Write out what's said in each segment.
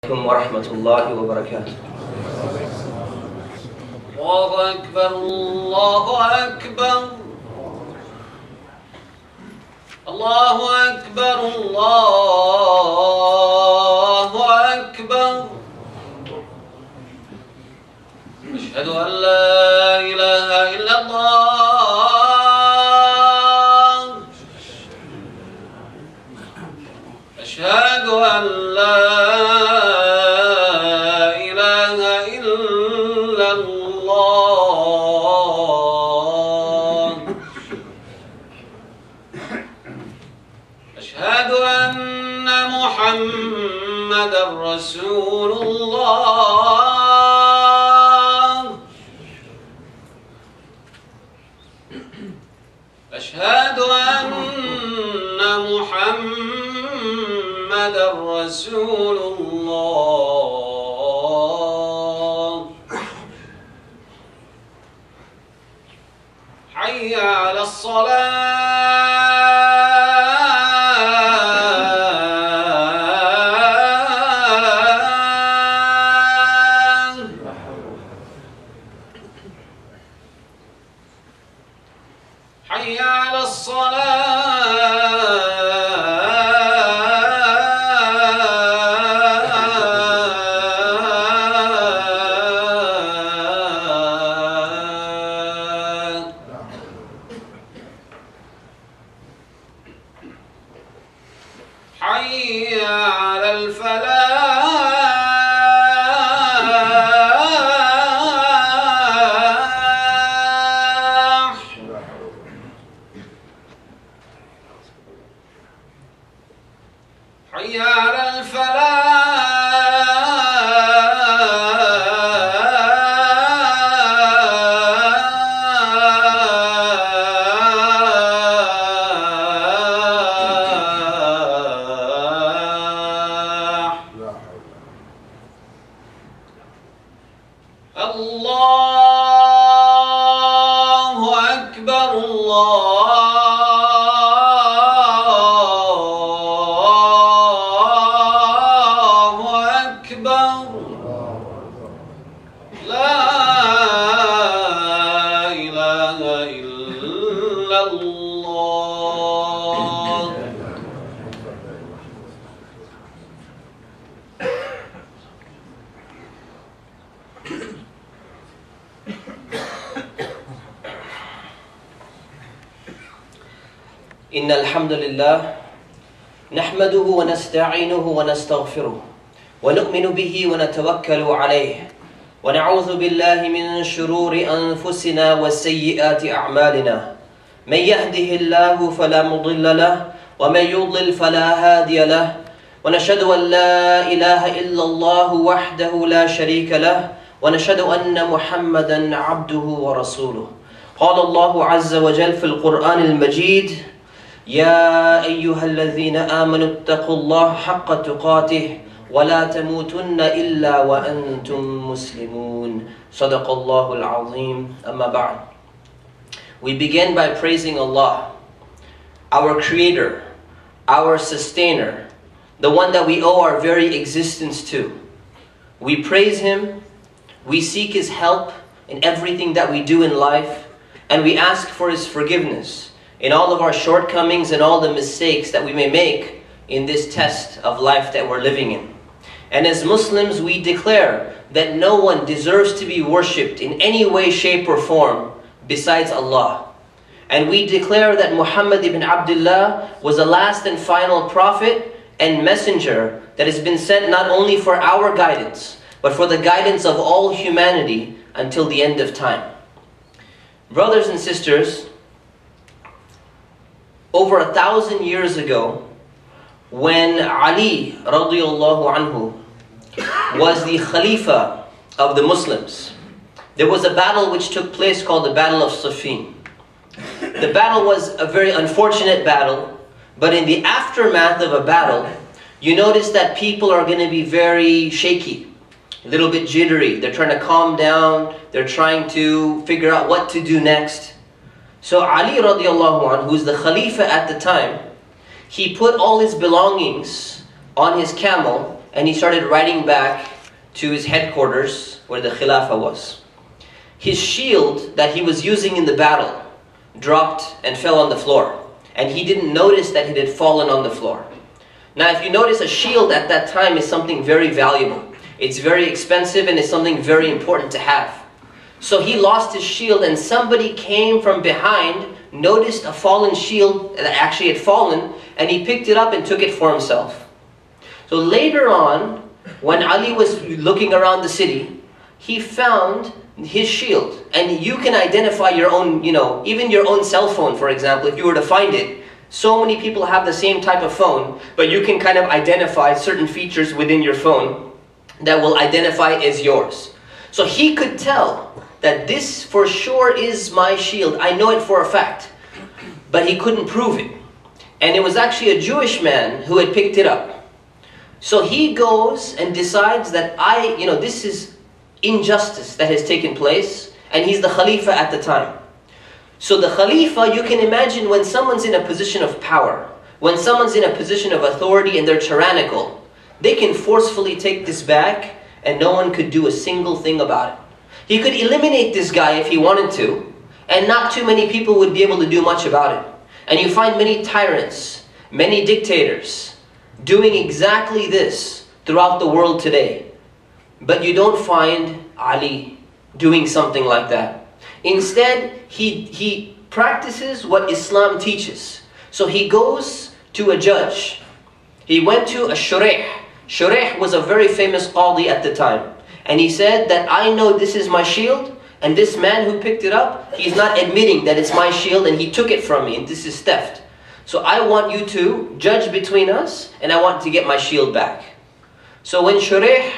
عليكم ورحمة الله وبركاته. الله أكبر الله أكبر الله أكبر الله أكبر أشهد أن لا إله إلا الله أشهد أن لا إله إلا الله أشهد أن محمدا رسول الله أشهد أن محمدا رسول الله حي على الصلاة حي على الصلاة حي على الفلاح حي على الفلاح الله أكبر الله أكبر لا إله إلا الله إن الحمد لله نحمده ونستعينه ونستغفره ونؤمن به ونتوكل عليه ونعوذ بالله من شرور أنفسنا وسيئات أعمالنا من يهده الله فلا مضل له ومن يضلل فلا هادي له ونشهد أن لا إله إلا الله وحده لا شريك له ونشهد أن محمدا عبده ورسوله قال الله عز وجل في القرآن المجيد يا أيها الذين آمنوا اتقوا الله حق تقاته ولا تموتن إلا وأنتم مسلمون صدق الله العظيم أما بعد. We begin by praising Allah, our Creator, our Sustainer, the one that we owe our very existence to. We praise Him, we seek His help in everything that we do in life, and we ask for His forgiveness in all of our shortcomings and all the mistakes that we may make in this test of life that we're living in. And as Muslims, we declare that no one deserves to be worshipped in any way, shape, or form besides Allah. And we declare that Muhammad ibn Abdullah was the last and final prophet and messenger that has been sent not only for our guidance, but for the guidance of all humanity until the end of time. Brothers and sisters, over 1,000 years ago, when Ali radiallahu anhu was the Khalifa of the Muslims, there was a battle which took place called the Battle of Siffin. The battle was a very unfortunate battle, but in the aftermath of a battle, you notice that people are going to be very shaky, a little bit jittery. They're trying to calm down, they're trying to figure out what to do next. So Ali radiallahu anhu, who's the Khalifa at the time, he put all his belongings on his camel and he started riding back to his headquarters where the Khilafah was. His shield that he was using in the battle dropped and fell on the floor, and he didn't notice that it had fallen on the floor. Now if you notice, a shield at that time is something very valuable. It's very expensive and it's something very important to have. So he lost his shield, and somebody came from behind, noticed a fallen shield that actually had fallen, and he picked it up and took it for himself. So later on, when Ali was looking around the city, he found his shield. And you can identify your own, even your own cell phone, for example, if you were to find it. So many people have the same type of phone, but you can kind of identify certain features within your phone that will identify it as yours. So he could tell that this for sure is my shield. I know it for a fact. But he couldn't prove it. And it was actually a Jewish man who had picked it up. So he goes and decides that this is injustice that has taken place, and he's the Khalifa at the time. So the Khalifa, you can imagine when someone's in a position of power, when someone's in a position of authority and they're tyrannical, they can forcefully take this back and no one could do a single thing about it. He could eliminate this guy if he wanted to, and not too many people would be able to do much about it. And you find many tyrants, many dictators doing exactly this throughout the world today. But you don't find Ali doing something like that. Instead, he practices what Islam teaches. So he goes to a judge. He went to a Shurayh. Shurayh was a very famous qadi at the time. And he said that I know this is my shield, and this man who picked it up, he's not admitting that it's my shield and he took it from me and this is theft. So I want you to judge between us, and I want to get my shield back. So when Shurayh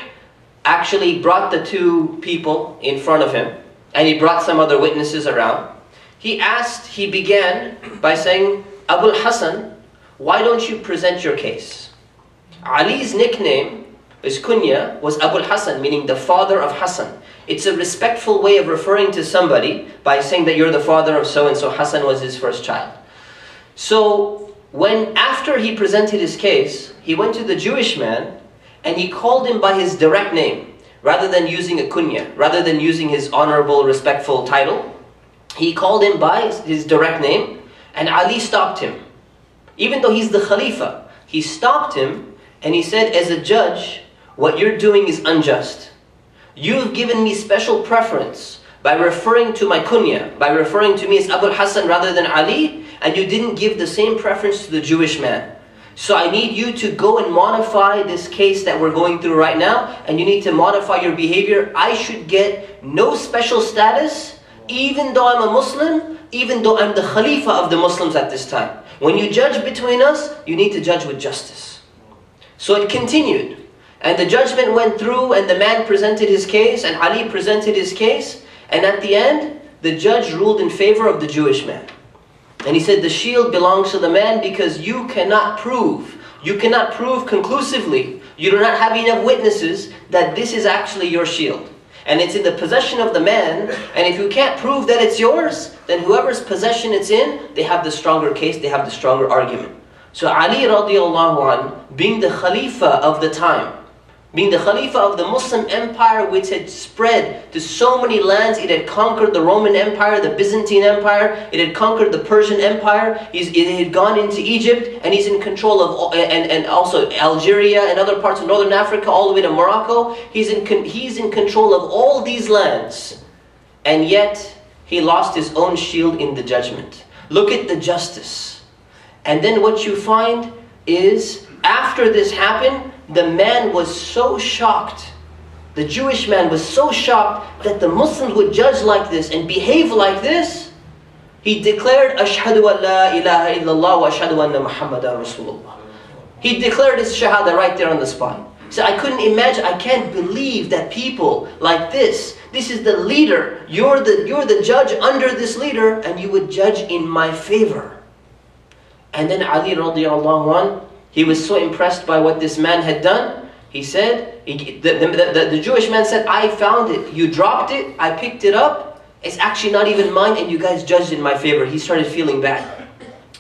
actually brought the two people in front of him, and he brought some other witnesses around, he began by saying, Abul Hassan, why don't you present your case? Ali's nickname, his kunya, was Abul Hassan, meaning the father of Hassan. It's a respectful way of referring to somebody by saying that you're the father of so-and-so. Hassan was his first child. So after he presented his case, he went to the Jewish man and he called him by his direct name, rather than using a kunya, rather than using his honorable, respectful title. He called him by his direct name, and Ali stopped him. Even though he's the Khalifa, he stopped him and he said, as a judge, what you're doing is unjust. You've given me special preference by referring to my kunya, by referring to me as Abul Hassan rather than Ali, and you didn't give the same preference to the Jewish man. So I need you to go and modify this case that we're going through right now, and you need to modify your behavior. I should get no special status, even though I'm a Muslim, even though I'm the Khalifa of the Muslims at this time. When you judge between us, you need to judge with justice. So it continued. And the judgment went through, and the man presented his case, and Ali presented his case. And at the end, the judge ruled in favor of the Jewish man. And he said, the shield belongs to the man because you cannot prove conclusively, you do not have enough witnesses that this is actually your shield. And it's in the possession of the man, and if you can't prove that it's yours, then whoever's possession it's in, they have the stronger case, they have the stronger argument. So Ali radiallahu anh, being the Khalifa of the time, being the Khalifa of the Muslim Empire, which had spread to so many lands, it had conquered the Roman Empire, the Byzantine Empire, it had conquered the Persian Empire, it had gone into Egypt, and he's in control of, and also Algeria and other parts of Northern Africa, all the way to Morocco. He's in control of all these lands, and yet he lost his own shield in the judgment. Look at the justice. And then what you find is, after this happened, the man was so shocked, the Jewish man was so shocked that the Muslims would judge like this and behave like this. He declared, Ashhadu an la ilaha illallah wa ashhadu anna Muhammadan Rasulullah. He declared his shahada right there on the spot. So I couldn't imagine, I can't believe that people like this is the leader, you're the judge under this leader, and you would judge in my favor. And then Ali radiallahu anh, he was so impressed by what this man had done. He said, the Jewish man said, I found it. You dropped it. I picked it up. It's actually not even mine, and you guys judged in my favor. He started feeling bad.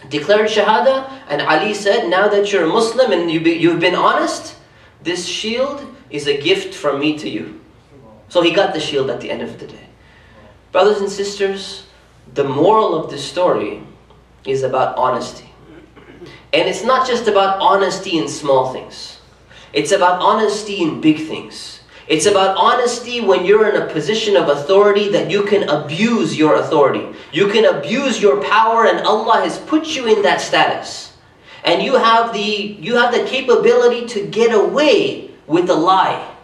Declared Shahada, and Ali said, now that you're a Muslim and you've been honest, This shield is a gift from me to you. So he got the shield at the end of the day. Brothers and sisters, the moral of this story is about honesty. And it's not just about honesty in small things. It's about honesty in big things. It's about honesty when you're in a position of authority that you can abuse your authority. You can abuse your power, and Allah has put you in that status. And you have the capability to get away with a lie.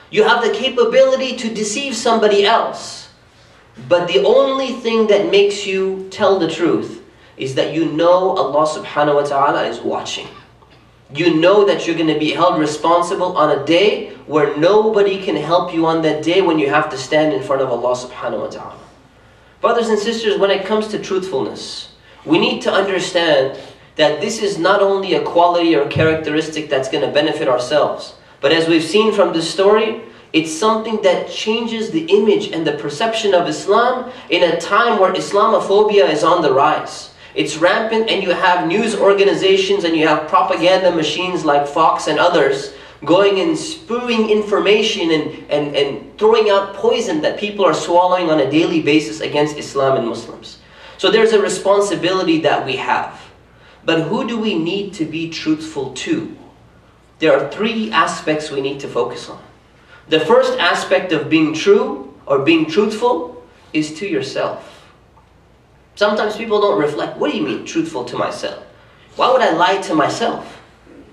You have the capability to deceive somebody else. But the only thing that makes you tell the truth is that you know Allah subhanahu wa ta'ala is watching. You know that you're going to be held responsible on a day where nobody can help you on that day, when you have to stand in front of Allah subhanahu wa ta'ala. Brothers and sisters, when it comes to truthfulness, we need to understand that this is not only a quality or characteristic that's going to benefit ourselves, but as we've seen from this story, it's something that changes the image and the perception of Islam in a time where Islamophobia is on the rise. It's rampant, and you have news organizations and you have propaganda machines like Fox and others going and spewing information and throwing out poison that people are swallowing on a daily basis against Islam and Muslims. So there's a responsibility that we have. But who do we need to be truthful to? There are three aspects we need to focus on. The first aspect of being true or being truthful is to yourself. Sometimes people don't reflect. What do you mean, truthful to myself? Why would I lie to myself?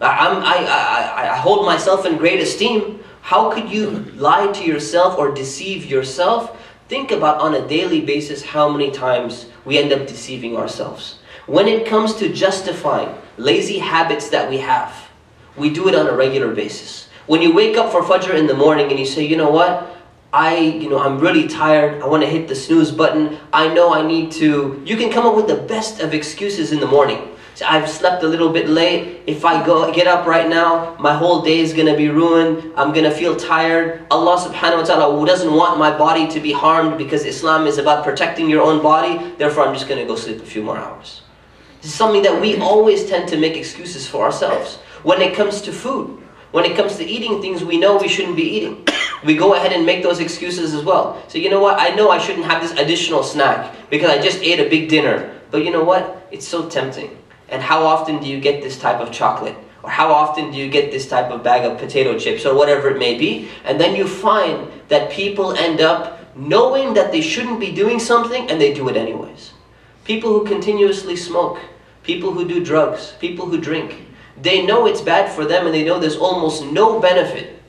I hold myself in great esteem. How could you lie to yourself or deceive yourself? Think about on a daily basis how many times we end up deceiving ourselves. When it comes to justifying lazy habits that we have, we do it on a regular basis. When you wake up for Fajr in the morning and you say, you know what? I'm really tired. I want to hit the snooze button. I know I need to. You can come up with the best of excuses in the morning. So I've slept a little bit late. If I get up right now, my whole day is going to be ruined. I'm going to feel tired. Allah subhanahu wa ta'ala doesn't want my body to be harmed, because Islam is about protecting your own body. Therefore, I'm just going to go sleep a few more hours. This is something that we always tend to make excuses for ourselves. When it comes to food, when it comes to eating things we know we shouldn't be eating, we go ahead and make those excuses as well. So you know what, I know I shouldn't have this additional snack because I just ate a big dinner. But you know what, it's so tempting. And how often do you get this type of chocolate? Or how often do you get this type of bag of potato chips, or whatever it may be? And then you find that people end up knowing that they shouldn't be doing something, and they do it anyways. People who continuously smoke, people who do drugs, people who drink, they know it's bad for them, and they know there's almost no benefit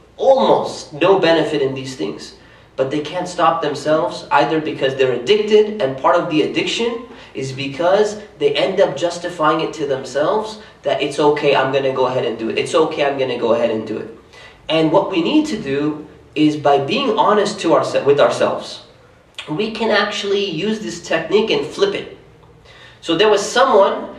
in these things. But they can't stop themselves, either because they're addicted, and part of the addiction is because they end up justifying it to themselves that it's okay, I'm going to go ahead and do it. It's okay, I'm going to go ahead and do it. And what we need to do is, by being honest with ourselves, we can actually use this technique and flip it. So there was someone,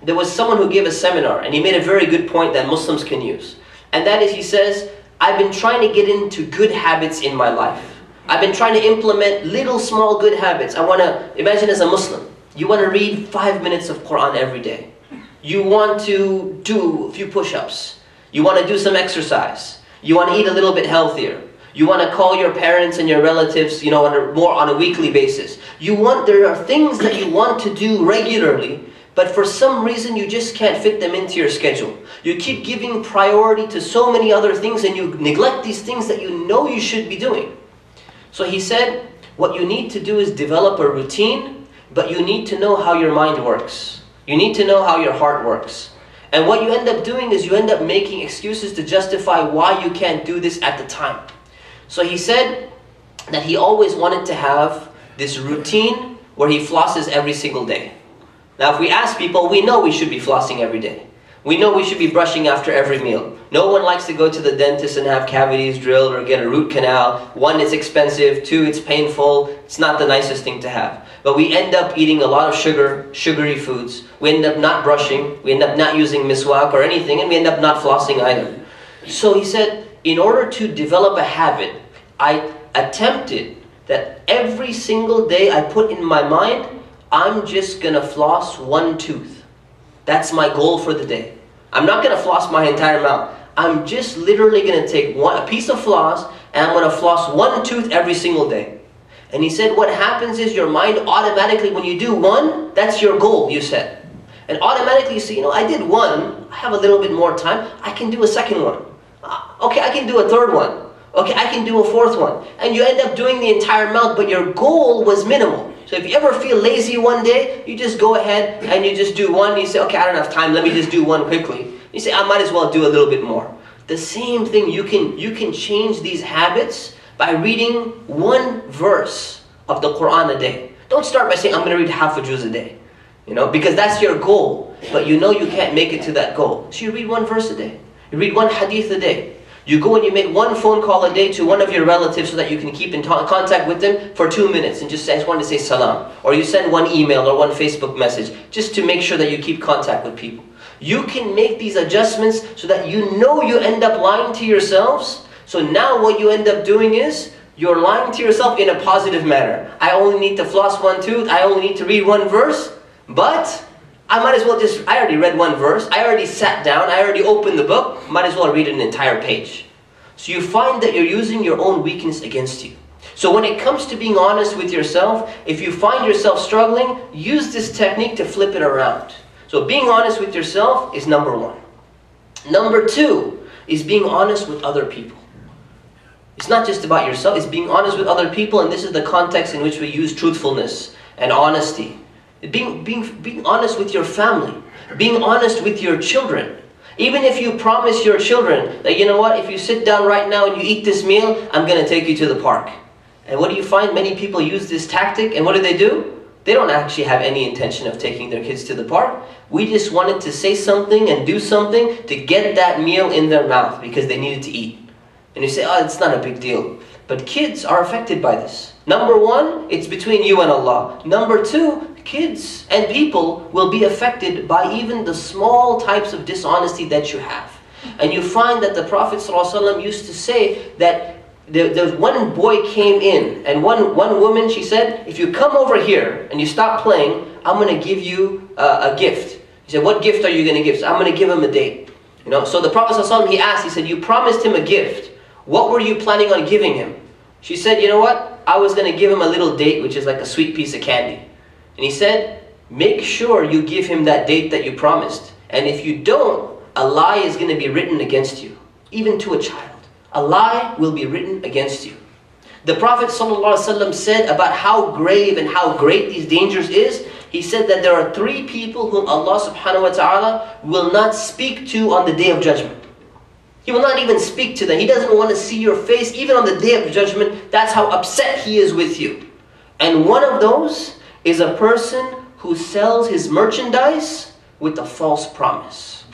there was someone who gave a seminar, and he made a very good point that Muslims can use. And that is, he says, I've been trying to get into good habits in my life. I've been trying to implement little small good habits. I want to, imagine as a Muslim, you want to read 5 minutes of Quran every day. You want to do a few push-ups. You want to do some exercise. You want to eat a little bit healthier. You want to call your parents and your relatives, more on a weekly basis. There are things that you want to do regularly, but for some reason you just can't fit them into your schedule. You keep giving priority to so many other things, and you neglect these things that you know you should be doing. So he said, what you need to do is develop a routine, but you need to know how your mind works. You need to know how your heart works. And what you end up doing is you end up making excuses to justify why you can't do this at the time. So he said that he always wanted to have this routine where he flosses every single day. Now if we ask people, we know we should be flossing every day. We know we should be brushing after every meal. No one likes to go to the dentist and have cavities drilled or get a root canal. 1, it's expensive. 2, it's painful. It's not the nicest thing to have. But we end up eating a lot of sugary foods. We end up not brushing. We end up not using miswak or anything, and we end up not flossing either. So he said, in order to develop a habit, I attempted that every single day I put in my mind, I'm just going to floss 1 tooth. That's my goal for the day. I'm not going to floss my entire mouth. I'm just literally going to take a piece of floss and I'm going to floss one tooth every single day. And he said what happens is your mind automatically, when you do one, that's your goal you set. And automatically you say, you know, I did one, I have a little bit more time, I can do a second one. Okay, I can do a third one. Okay, I can do a fourth one. And you end up doing the entire mouth, but your goal was minimal. So if you ever feel lazy one day, you just go ahead and you just do one. You say, okay, I don't have time, let me just do one quickly. You say, I might as well do a little bit more. The same thing, you can change these habits by reading one verse of the Quran a day. Don't start by saying, I'm going to read half a juz a day. You know, because that's your goal. But you know you can't make it to that goal. So you read one verse a day. You read one hadith a day. You go and you make one phone call a day to one of your relatives so that you can keep in contact with them for 2 minutes and just say, I just want to say salam. Or you send one email or one Facebook message just to make sure that you keep contact with people. You can make these adjustments so that you know you end up lying to yourselves. So now what you end up doing is, you're lying to yourself in a positive manner. I only need to floss one tooth, I only need to read one verse, but I might as well just, I already read one verse, I already sat down, I already opened the book, might as well read an entire page. So you find that you're using your own weakness against you. So when it comes to being honest with yourself, if you find yourself struggling, use this technique to flip it around. So being honest with yourself is number one. Number two is being honest with other people. It's not just about yourself, it's being honest with other people, and this is the context in which we use truthfulness and honesty. Being honest with your family, being honest with your children. Even if you promise your children that, you know what, if you sit down right now and you eat this meal, I'm going to take you to the park. And what do you find? Many people use this tactic, and what do? They don't actually have any intention of taking their kids to the park. We just wanted to say something and do something to get that meal in their mouth because they needed to eat. And you say, oh, it's not a big deal. But kids are affected by this. Number one, it's between you and Allah. Number two, kids and people will be affected by even the small types of dishonesty that you have. And you find that the Prophet ﷺ used to say that the one boy came in, and one woman, she said, if you come over here and you stop playing, I'm going to give you a gift. He said, what gift are you going to give? So I'm going to give him a date. You know, so the Prophet ﷺ, he asked, he said, you promised him a gift. What were you planning on giving him? She said, you know what? I was going to give him a little date, which is like a sweet piece of candy. And he said, make sure you give him that date that you promised. And if you don't, a lie is going to be written against you. Even to a child. A lie will be written against you. The Prophet ﷺ said about how grave and how great these dangers is. He said that there are 3 people whom Allah subhanahu wa ta'ala will not speak to on the day of judgment. He will not even speak to them. He doesn't want to see your face even on the day of judgment. That's how upset he is with you. And one of those is a person who sells his merchandise with a false promise.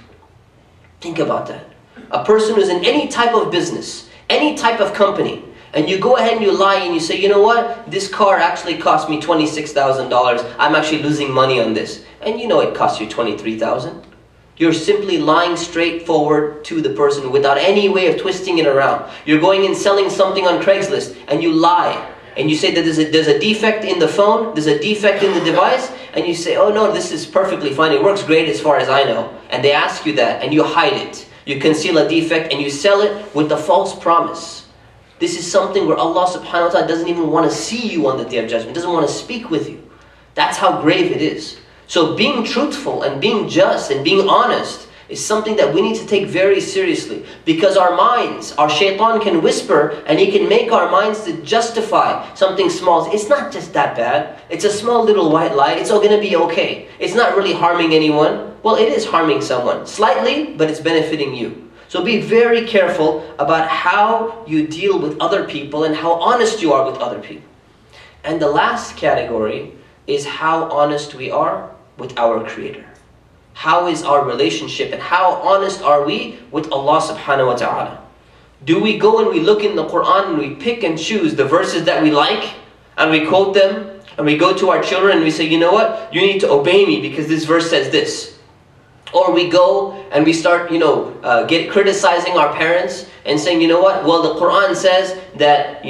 Think about that. A person who's in any type of business, any type of company, and you go ahead and you lie and you say, you know what, this car actually cost me $26,000. I'm actually losing money on this. And you know it cost you $23,000. You're simply lying straightforward to the person without any way of twisting it around. You're going and selling something on Craigslist and you lie. And you say that there's a defect in the phone, there's a defect in the device, and you say, oh no, this is perfectly fine, it works great as far as I know. And they ask you that, and you hide it. You conceal a defect and you sell it with the false promise. This is something where Allah subhanahu wa ta'ala doesn't even want to see you on the day of judgment, doesn't want to speak with you. That's how grave it is. So being truthful and being just and being honest is something that we need to take very seriously. Because our minds, our shaitan can whisper and he can make our minds to justify something small. It's not just that bad. It's a small little white lie. It's all going to be okay. It's not really harming anyone. Well, it is harming someone. Slightly, but it's benefiting you. So be very careful about how you deal with other people and how honest you are with other people. And the last category is how honest we are with our Creator. How is our relationship and how honest are we with Allah subhanahu wa ta'ala? Do we go and we look in the Quran and we pick and choose the verses that we like and we quote them and we go to our children and we say, you know what, you need to obey me because this verse says this. Or we go and we start, criticizing our parents and saying, you know what, well the Quran says that,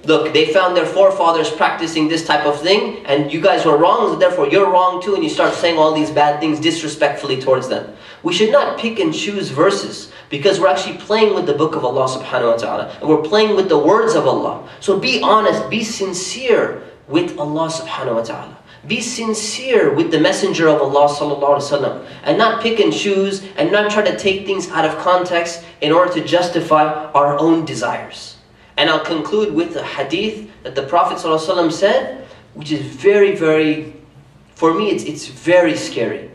look, they found their forefathers practicing this type of thing and you guys were wrong, so therefore you're wrong too, and you start saying all these bad things disrespectfully towards them. We should not pick and choose verses, Because we're actually playing with the book of Allah subhanahu wa ta'ala. And we're playing with the words of Allah. So be honest, be sincere with Allah subhanahu wa ta'ala. Be sincere with the messenger of Allah sallallahu alaihi wasallam. And not pick and choose and not try to take things out of context in order to justify our own desires. And I'll conclude with a hadith that the Prophet sallallahu alaihi wasallam said, which is very, very, for me it's very scary.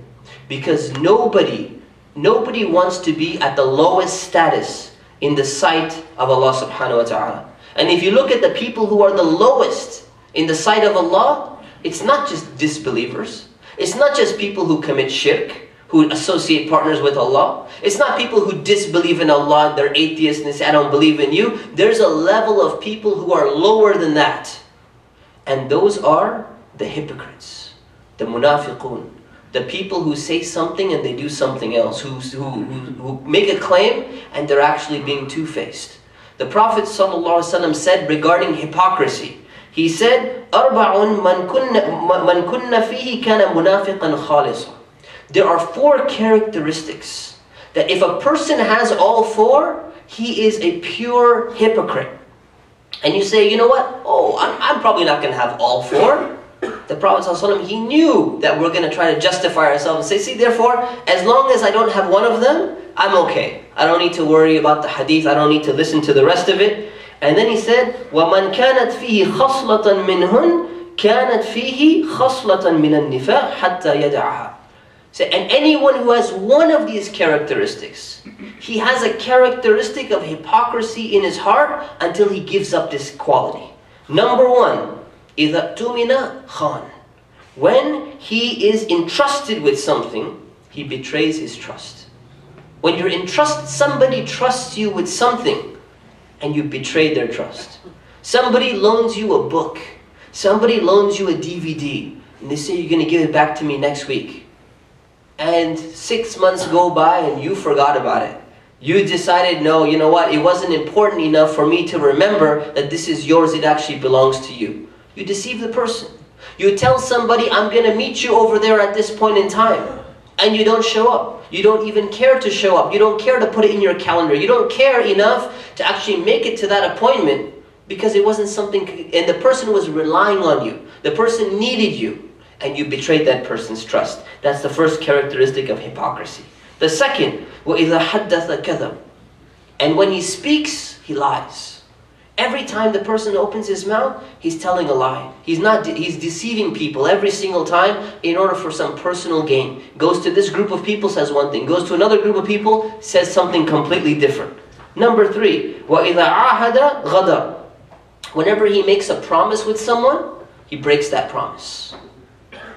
Because nobody wants to be at the lowest status in the sight of Allah subhanahu wa ta'ala. And if you look at the people who are the lowest in the sight of Allah, it's not just disbelievers. It's not just people who commit shirk, who associate partners with Allah. It's not people who disbelieve in Allah, they're atheists and they say, I don't believe in you. There's a level of people who are lower than that. And those are the hypocrites, the munafiqun. The people who say something and they do something else, who make a claim and they're actually being two-faced. The Prophet ﷺ said regarding hypocrisy, he said, أَرْبَعٌ مَنْ كُنَّ فِيهِ كَانَ مُنَافِقًا خَالِصًا. There are 4 characteristics that if a person has all 4, he is a pure hypocrite. And you say, you know what? Oh, I'm probably not going to have all 4. The Prophet ﷺ, he knew that we're going to try to justify ourselves and say, see, therefore, as long as I don't have one of them, I'm okay. I don't need to worry about the hadith. I don't need to listen to the rest of it. And then he said, وَمَنْ كَانَتْ فِيهِ خَصْلَةً مِّنْهُنْ كَانَتْ فِيهِ خَصْلَةً مِّنَ النِّفَاقِ حَتَّى يَدَعَهَا. So, and anyone who has one of these characteristics, he has a characteristic of hypocrisy in his heart until he gives up this quality. Number 1, إِذَا اؤْتُمِنَ خَانَ. When he is entrusted with something, he betrays his trust. When you're entrusted, somebody trusts you with something, and you betray their trust. Somebody loans you a book. Somebody loans you a DVD. And they say, you're going to give it back to me next week. And 6 months go by and you forgot about it. You decided, no, you know what? It wasn't important enough for me to remember that this is yours. It actually belongs to you. You deceive the person. You tell somebody, I'm going to meet you over there at this point in time. And you don't show up. You don't even care to show up. You don't care to put it in your calendar. You don't care enough to actually make it to that appointment because it wasn't something, and the person was relying on you. The person needed you, and you betrayed that person's trust. That's the first characteristic of hypocrisy. The second, وَإِذَا حَدَّثَ كَذَبَ. And when he speaks, he lies. Every time the person opens his mouth, he's telling a lie. He's deceiving people every single time in order for some personal gain. Goes to this group of people, says one thing. Goes to another group of people, says something completely different. Number 3, وَإِذَا عَاهَدَ غَدَرَ. Whenever he makes a promise with someone, he breaks that promise.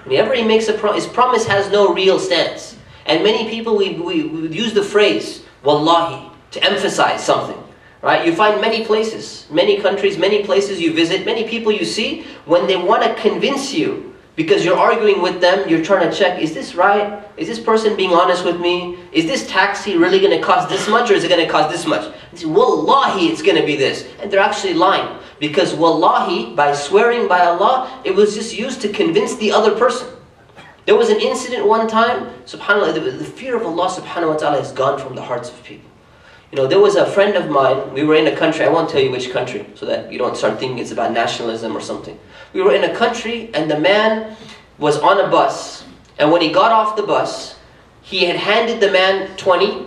Whenever he makes a promise, his promise has no real stance. And many people, we use the phrase, wallahi, to emphasize something. Right? You find many places, many countries, many places you visit, many people you see, when they want to convince you, because you're arguing with them, you're trying to check, is this right? Is this person being honest with me? Is this taxi really going to cost this much or is it going to cost this much? And say, wallahi, it's going to be this. And they're actually lying. Because wallahi, by swearing by Allah, it was just used to convince the other person. There was an incident one time, subhanAllah, the fear of Allah subhanahu wa ta'ala has gone from the hearts of people. You know, there was a friend of mine, we were in a country, I won't tell you which country, so that you don't start thinking it's about nationalism or something. We were in a country and the man was on a bus, and when he got off the bus, he had handed the man 20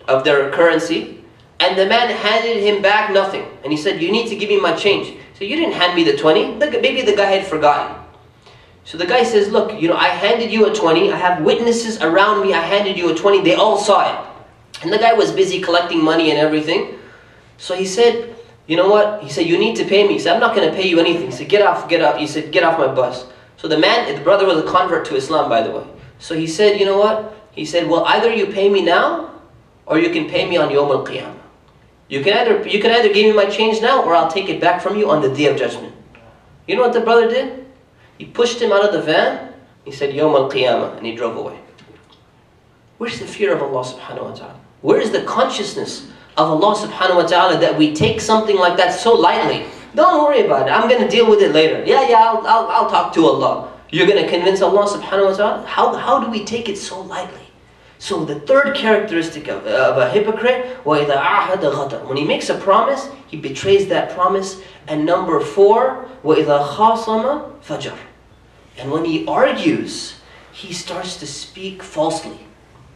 of their currency, and the man handed him back nothing. And he said, you need to give me my change. So you didn't hand me the 20, maybe the guy had forgotten. So the guy says, look, you know, I handed you a 20, I have witnesses around me, I handed you a 20, they all saw it. And the guy was busy collecting money and everything. So he said, you know what? He said, you need to pay me. He said, I'm not going to pay you anything. He said, get off. He said, get off my bus. So the brother was a convert to Islam, by the way. So he said, you know what? He said, well, either you pay me now, or you can pay me on Yawm al-Qiyamah. You can either give me my change now, or I'll take it back from you on the Day of Judgment. You know what the brother did? He pushed him out of the van. He said, Yawm al-Qiyamah, and he drove away. Where's the fear of Allah subhanahu wa ta'ala? Where is the consciousness of Allah subhanahu wa ta'ala that we take something like that so lightly? Don't worry about it. I'm going to deal with it later. Yeah, I'll talk to Allah. You're going to convince Allah subhanahu wa ta'ala? How do we take it so lightly? So the third characteristic of a hypocrite, وَإِذَا عَاهَدَ غَدَرَ. When he makes a promise, he betrays that promise. And number 4, وَإِذَا خَاصَمَ فَجَرَ. And when he argues, he starts to speak falsely.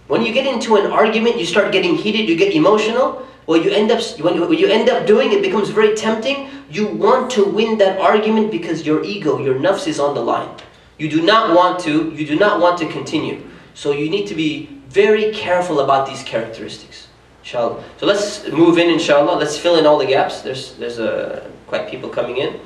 When you get into an argument, you start getting heated, you get emotional. What you end up doing, it becomes very tempting. You want to win that argument because your ego, your nafs is on the line. You do not want to continue. So you need to be very careful about these characteristics, inshallah. So let's move in, inshallah. Let's fill in all the gaps. There's quite people coming in.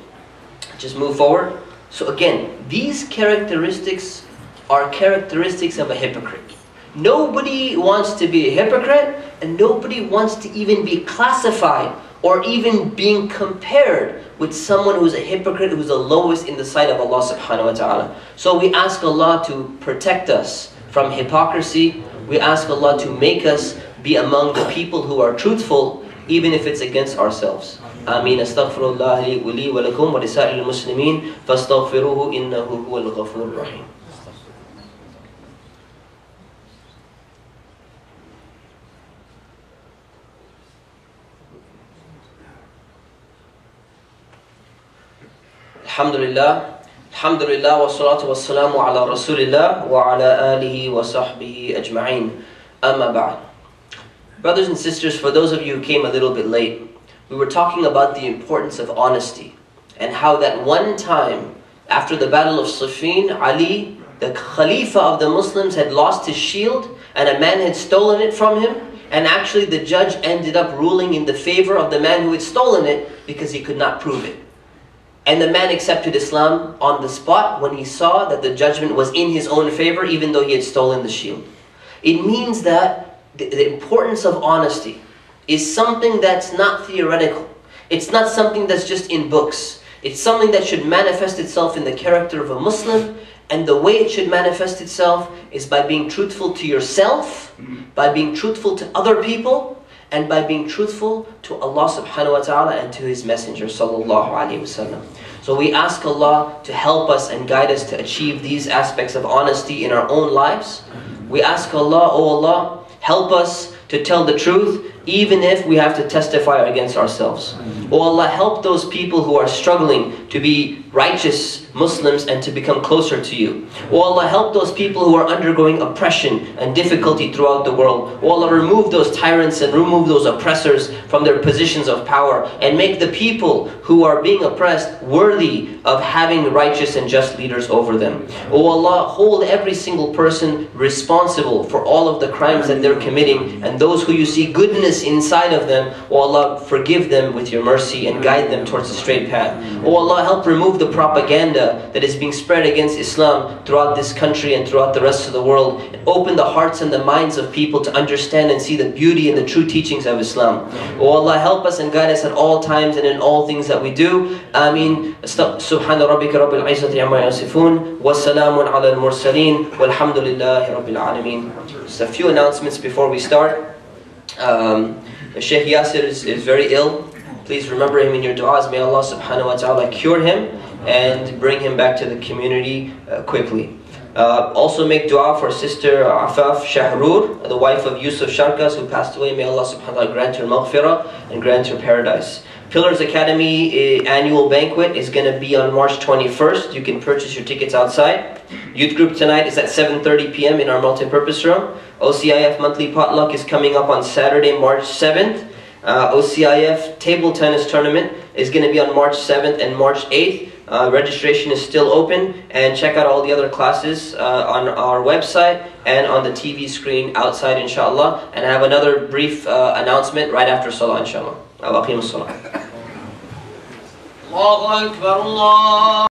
Just move forward. So again, these characteristics are characteristics of a hypocrite. Nobody wants to be a hypocrite, and nobody wants to even be classified or even being compared with someone who's a hypocrite, who's the lowest in the sight of Allah subhanahu wa ta'ala. So we ask Allah to protect us from hypocrisy. We ask Allah to make us be among the people who are truthful, even if it's against ourselves. Ameen. Astaghfirullah li wa lakum wa lisa'il muslimin fastaghfiruhu innahu huwal ghafurur rahim. Alhamdulillah, wa salatu wa salamu ala rasulillah wa ala alihi wa sahbihi ajma'in. Amma ba'd. Brothers and sisters, for those of you who came a little bit late, we were talking about the importance of honesty and how that one time after the battle of Siffin, Ali, the Khalifa of the Muslims, had lost his shield and a man had stolen it from him, and actually the judge ended up ruling in the favor of the man who had stolen it because he could not prove it. And the man accepted Islam on the spot when he saw that the judgment was in his own favor, even though he had stolen the shield. It means that the importance of honesty is something that's not theoretical. It's not something that's just in books. It's something that should manifest itself in the character of a Muslim. And the way it should manifest itself is by being truthful to yourself, by being truthful to other people, and by being truthful to Allah subhanahu wa ta'ala and to His Messenger sallallahu alayhi wasallam. So we ask Allah to help us and guide us to achieve these aspects of honesty in our own lives. We ask Allah, oh Allah, help us to tell the truth even if we have to testify against ourselves. Oh Allah, help those people who are struggling to be righteous Muslims and to become closer to you. Oh Allah, help those people who are undergoing oppression and difficulty throughout the world. Oh Allah, remove those tyrants and remove those oppressors from their positions of power and make the people who are being oppressed worthy of having righteous and just leaders over them. Oh Allah, hold every single person responsible for all of the crimes that they're committing, and those who you see goodness inside of them, oh Allah, forgive them with your mercy and guide them towards the straight path. Oh Allah, help remove the propaganda that is being spread against Islam throughout this country and throughout the rest of the world, and open the hearts and the minds of people to understand and see the beauty and the true teachings of Islam. Oh Allah, help us and guide us at all times and in all things that we do. Ameen. Subhana rabbika rabbil izzati amma yasifun wa salamun ala al-mursaleen walhamdulillahi rabbil alameen. Just a few announcements before we start. Sheikh Yasir is very ill. Please remember him in your du'as. May Allah subhanahu wa ta'ala cure him and bring him back to the community quickly. Also make dua for Sister Afaf Shahrur, the wife of Yusuf Sharkas, who passed away. May Allah subhanahu wa ta'ala grant her maghfirah and grant her paradise. Pillars Academy annual banquet is going to be on March 21st. You can purchase your tickets outside. Youth group tonight is at 7:30 p.m. in our multi-purpose room. OCIF monthly potluck is coming up on Saturday, March 7th. OCIF table tennis tournament is going to be on March 7th and March 8th. Registration is still open, and check out all the other classes on our website and on the TV screen outside, inshallah. And I have another brief announcement right after Salah, inshallah. Allahu Akbar.